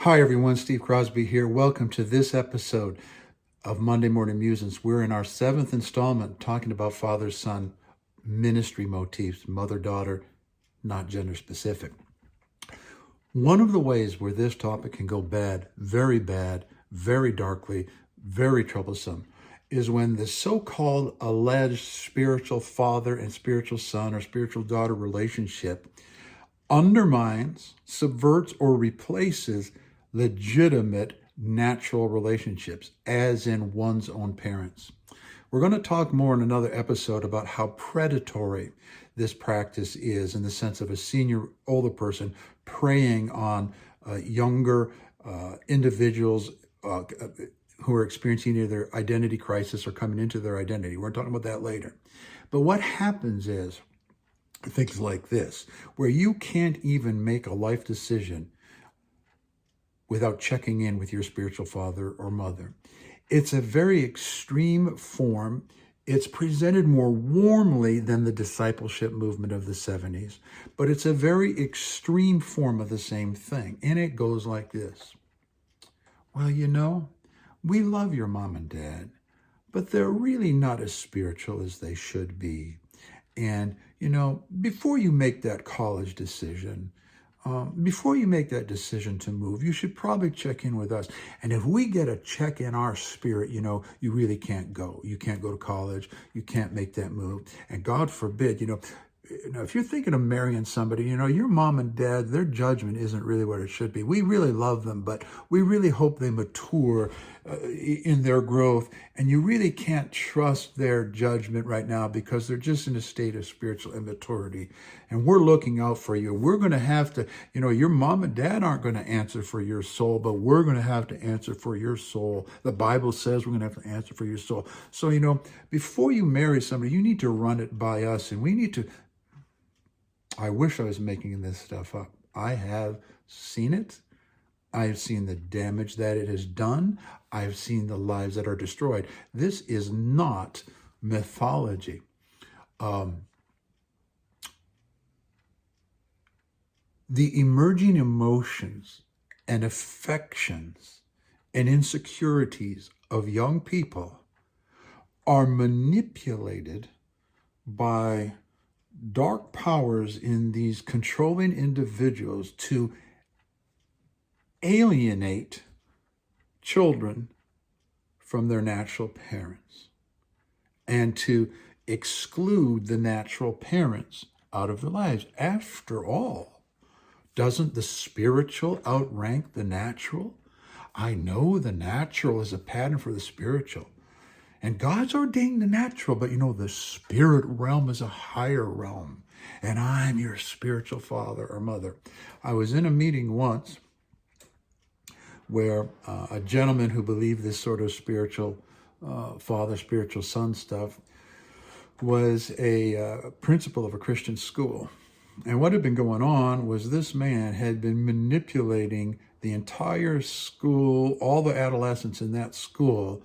Hi everyone, Steve Crosby here. Welcome to this episode of Monday Morning Musings. We're in our 7th installment talking about father-son ministry motifs, mother-daughter, not gender specific. One of the ways where this topic can go bad, very darkly, very troublesome, is when the so-called alleged spiritual father and spiritual son or spiritual daughter relationship undermines, subverts, or replaces legitimate natural relationships, as in one's own parents. We're going to talk more in another episode about how predatory this practice is in the sense of a senior, older person preying on younger individuals who are experiencing either their identity crisis or coming into their identity. We're talking about that later. But what happens is things like this, where you can't even make a life decision without checking in with your spiritual father or mother. It's a very extreme form. It's presented more warmly than the discipleship movement of the 70s, but it's a very extreme form of the same thing. And it goes like this. Well, we love your mom and dad, but they're really not as spiritual as they should be. And, before you make that college decision, before you make that decision to move, you should probably check in with us. And if we get a check in our spirit, you really can't go. You can't go to college. You can't make that move. And God forbid, if you're thinking of marrying somebody, your mom and dad, their judgment isn't really what it should be. We really love them, but we really hope they mature in their growth. And you really can't trust their judgment right now because they're just in a state of spiritual immaturity. And we're looking out for you. We're going to have to, your mom and dad aren't going to answer for your soul, but we're going to have to answer for your soul. The Bible says we're going to have to answer for your soul. So, before you marry somebody, you need to run it by us, and we need to. I wish I was making this stuff up. I have seen it. I have seen the damage that it has done. I have seen the lives that are destroyed. This is not mythology. The emerging emotions and affections and insecurities of young people are manipulated by dark powers in these controlling individuals to alienate children from their natural parents and to exclude the natural parents out of their lives. After all, doesn't the spiritual outrank the natural? I know the natural is a pattern for the spiritual. And God's ordained the natural, but the spirit realm is a higher realm. And I'm your spiritual father or mother. I was in a meeting once where a gentleman who believed this sort of spiritual father, spiritual son stuff was a principal of a Christian school. And what had been going on was this man had been manipulating the entire school, all the adolescents in that school,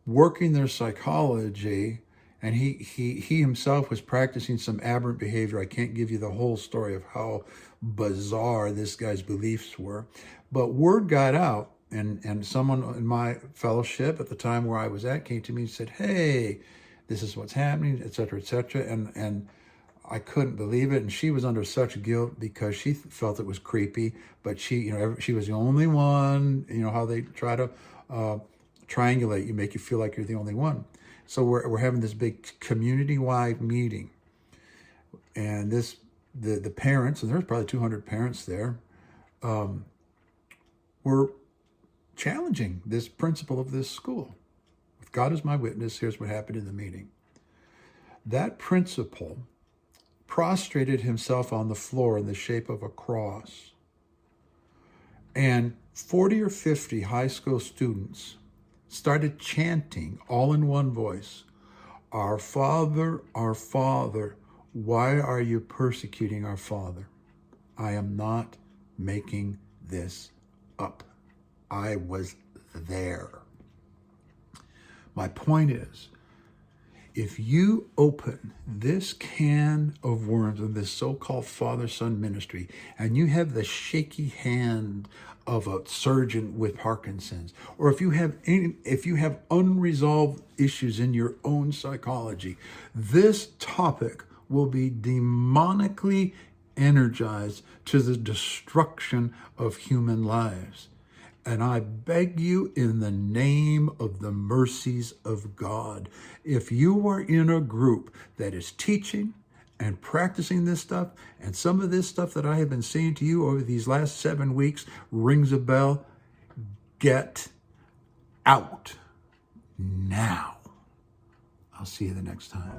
working their psychology, and he himself was practicing some aberrant behavior. I can't give you the whole story of how bizarre this guy's beliefs were, but word got out, and someone in my fellowship at the time where I was at came to me and said, "Hey, this is what's happening," etc., etc., and I couldn't believe it, and she was under such guilt because she felt it was creepy, but she was the only one. How they try to triangulate you, make you feel like you're the only one. So we're having this big community-wide meeting, and the parents, and there's probably 200 parents there, were challenging this principal of this school. With God as my witness, here's what happened in the meeting. That principal prostrated himself on the floor in the shape of a cross, and 40 or 50 high school students started chanting all in one voice, our Father, why are you persecuting our Father?" I am not making this up. I was there. My point is, If you open this can of worms of this so-called father-son ministry, and you have the shaky hand of a surgeon with Parkinson's, or if you have unresolved issues in your own psychology, this topic will be demonically energized to the destruction of human lives. And I beg you in the name of the mercies of God, if you are in a group that is teaching and practicing this stuff, and some of this stuff that I have been saying to you over these last 7 weeks rings a bell, get out now. I'll see you the next time.